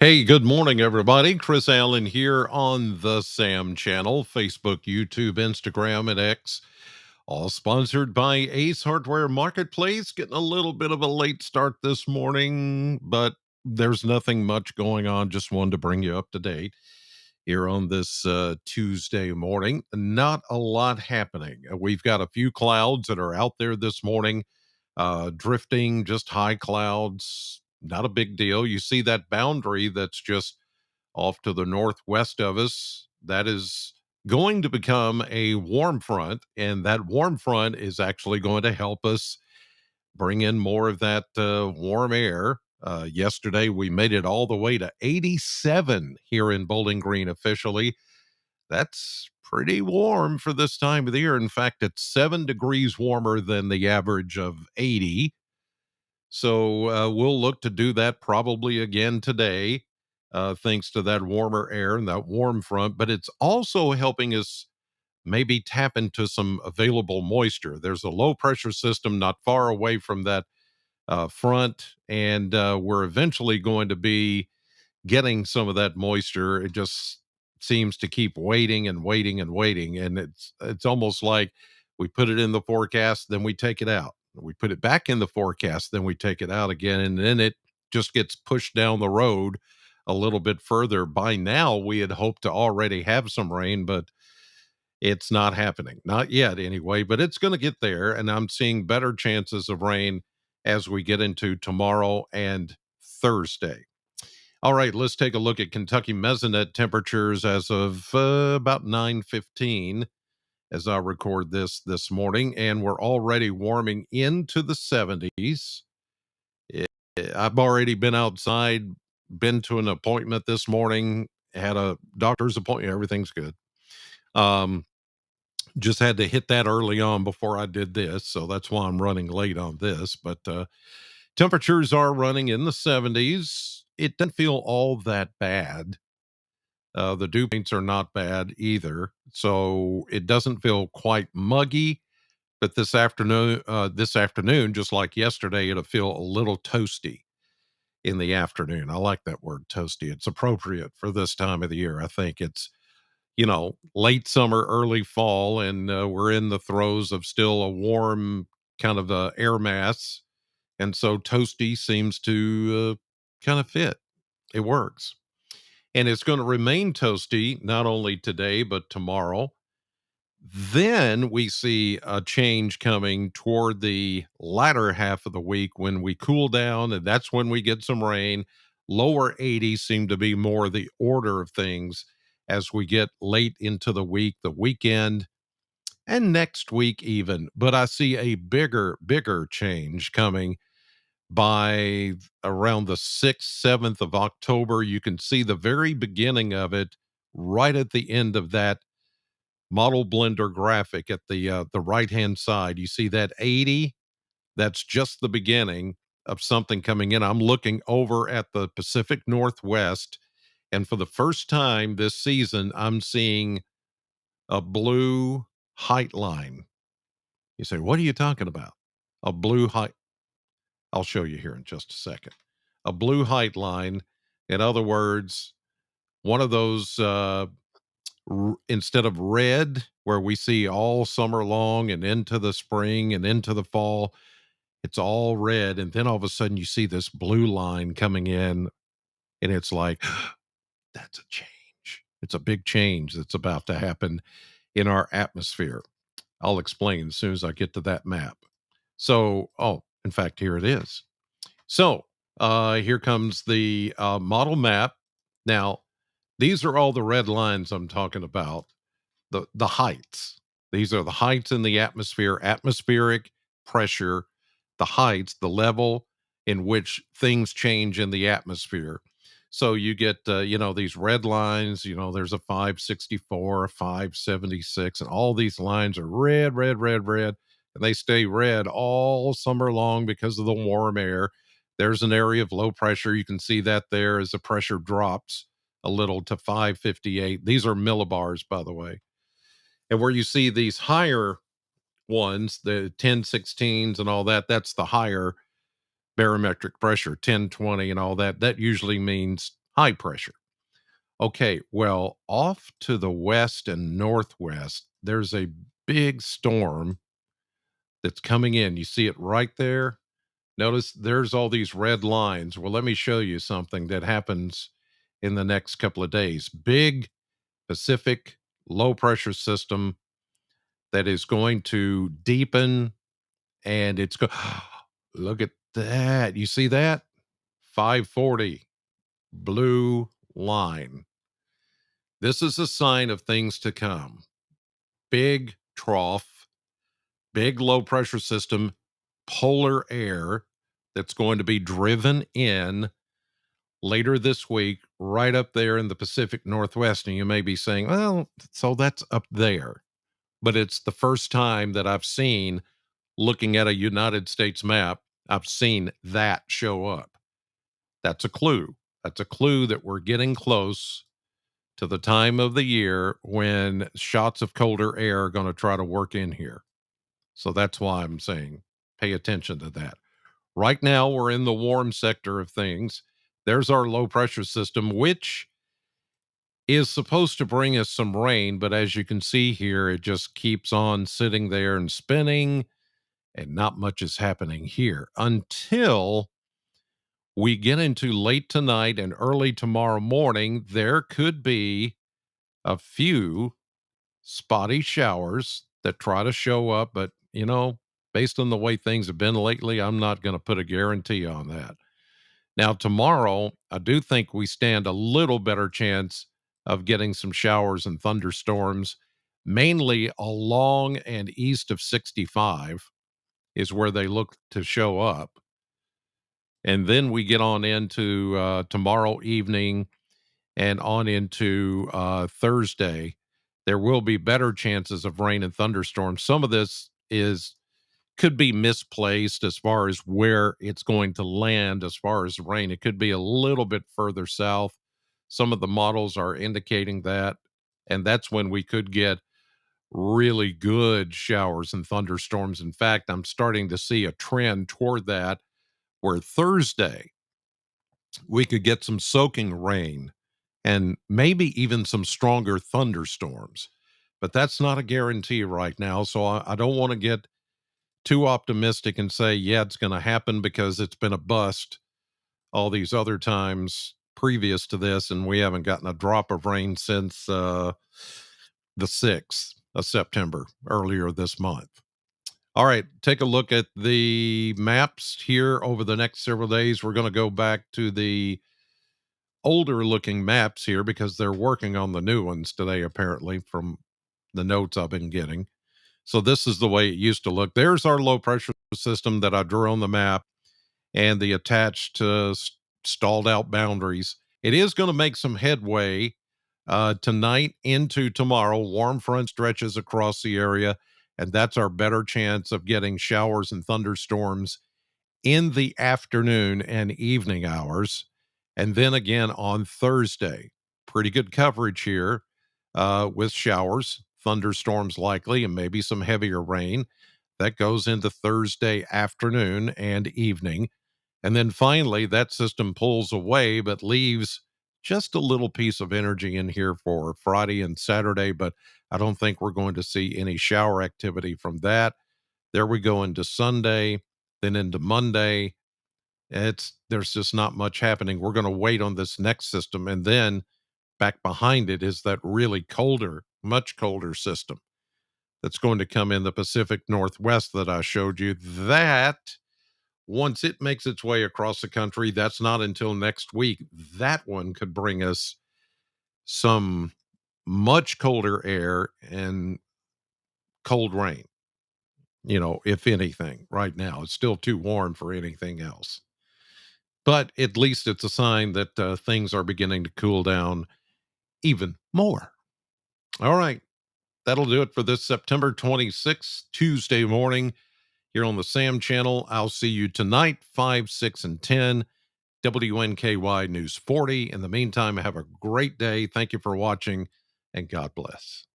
Hey, good morning, everybody. Chris Allen here on the Sam channel, Facebook, YouTube, Instagram, and X. All sponsored by Ace Hardware Marketplace. Getting a little bit of a late start this morning, but there's nothing much going on. Just wanted to bring you up to date here on this Tuesday morning. Not a lot happening. We've got a few clouds that are out there this morning, drifting, just high clouds. Not a big deal. You see that boundary that's just off to the northwest of us. That is going to become a warm front, and that warm front is actually going to help us bring in more of that warm air. Yesterday, we made it all the way to 87 here in Bowling Green officially. That's pretty warm for this time of the year. In fact, it's 7 degrees warmer than the average of 80. So we'll look to do that probably again today, thanks to that warmer air and that warm front. But it's also helping us maybe tap into some available moisture. There's a low pressure system not far away from that front, and we're eventually going to be getting some of that moisture. It just seems to keep waiting and waiting and waiting, and it's almost like we put it in the forecast, then we take it out. We put it back in the forecast, then we take it out again, and then it just gets pushed down the road a little bit further. By now, we had hoped to already have some rain, but it's not happening. Not yet, anyway, but it's going to get there, and I'm seeing better chances of rain as we get into tomorrow and Thursday. All right, let's take a look at Kentucky mesonet temperatures as of about 9:15 as I record this morning, and we're already warming into the 70s. Eh, I've already been outside, been to an appointment this morning, had a doctor's appointment. Everything's good. Um, just had to hit that early on before I did this, so that's why I'm running late on this. But temperatures are running in the 70s. It doesn't feel all that bad. The dew points are not bad either, so it doesn't feel quite muggy. But this afternoon, just like yesterday, it'll feel a little toasty in the afternoon. I like that word toasty. It's appropriate for this time of the year. I think it's late summer, early fall, and we're in the throes of still a warm kind of air mass, and so toasty seems to kind of fit. It works. And it's going to remain toasty not only today but tomorrow. Then we see a change coming toward the latter half of the week when we cool down, and that's when we get some rain. Lower 80s seem to be more the order of things as we get late into the week, the weekend, and next week even. But I see a bigger change coming by around the 6th, 7th of October. You can see the very beginning of it right at the end of that model blender graphic at the right-hand side. You see that 80? That's just the beginning of something coming in. I'm looking over at the Pacific Northwest, and for the first time this season, I'm seeing a blue height line. You say, "What are you talking about?" A blue height. I'll show you here in just a second. A blue height line. In other words, one of those instead of red, where we see all summer long and into the spring and into the fall, it's all red. And then all of a sudden you see this blue line coming in, and it's like, that's a change. It's a big change that's about to happen in our atmosphere. I'll explain as soon as I get to that map. So, oh, in fact, here it is. So, here comes the model map. Now, these are all the red lines I'm talking about, the heights. These are the heights in the atmosphere, atmospheric pressure, the heights, the level in which things change in the atmosphere. So you get these red lines, there's a 564, a 576, and all these lines are red, red, red, red, and they stay red all summer long because of the warm air. There's an area of low pressure. You can see that there as the pressure drops a little to 558. These are millibars, by the way. And where you see these higher ones, the 1016s and all that, that's the higher barometric pressure, 1020 and all that. That usually means high pressure. Okay, well, off to the west and northwest, there's a big storm that's coming in. You see it right there? Notice there's all these red lines. Well, let me show you something that happens in the next couple of days. Big Pacific low pressure system that is going to deepen and it's go look at that. You see that? 540 blue line. This is a sign of things to come. Big trough, big low pressure system, polar air that's going to be driven in later this week, right up there in the Pacific Northwest. And you may be saying, well, so that's up there. But it's the first time that I've seen, looking at a United States map, I've seen that show up. That's a clue. That's a clue that we're getting close to the time of the year when shots of colder air are going to try to work in here. So that's why I'm saying pay attention to that. Right now, we're in the warm sector of things. There's our low pressure system, which is supposed to bring us some rain. But as you can see here, it just keeps on sitting there and spinning, and not much is happening here until we get into late tonight and early tomorrow morning. There could be a few spotty showers that try to show up, but based on the way things have been lately, I'm not going to put a guarantee on that. Now, tomorrow, I do think we stand a little better chance of getting some showers and thunderstorms, mainly along and east of 65 is where they look to show up. And then we get on into tomorrow evening and on into Thursday. There will be better chances of rain and thunderstorms. Some of this is could be misplaced as far as where it's going to land as far as rain. It could be a little bit further south. Some of the models are indicating that, and that's when we could get really good showers and thunderstorms. In fact, I'm starting to see a trend toward that where Thursday we could get some soaking rain and maybe even some stronger thunderstorms. But that's not a guarantee right now. So I don't want to get too optimistic and say, yeah, it's going to happen because it's been a bust all these other times previous to this. And we haven't gotten a drop of rain since the 6th of September earlier this month. All right, take a look at the maps here over the next several days. We're going to go back to the older looking maps here because they're working on the new ones today, apparently, from the notes I've been getting. So this is the way it used to look. There's our low pressure system that I drew on the map and the attached stalled out boundaries. It is going to make some headway tonight into tomorrow. Warm front stretches across the area, and that's our better chance of getting showers and thunderstorms in the afternoon and evening hours. And then again on Thursday, pretty good coverage here with showers, thunderstorms likely, and maybe some heavier rain. That goes into Thursday afternoon and evening. And then finally, that system pulls away, but leaves just a little piece of energy in here for Friday and Saturday. But I don't think we're going to see any shower activity from that. There we go into Sunday, then into Monday. There's just not much happening. We're going to wait on this next system, and then back behind it is that really colder, much colder system that's going to come in the Pacific Northwest that I showed you. That once it makes its way across the country, that's not until next week. That one could bring us some much colder air and cold rain, if anything. Right now it's still too warm for anything else, but at least it's a sign that things are beginning to cool down even more. All right, that'll do it for this September 26th, Tuesday morning here on the Sam channel. I'll see you tonight, 5, 6, and 10, WNKY News 40. In the meantime, have a great day. Thank you for watching, and God bless.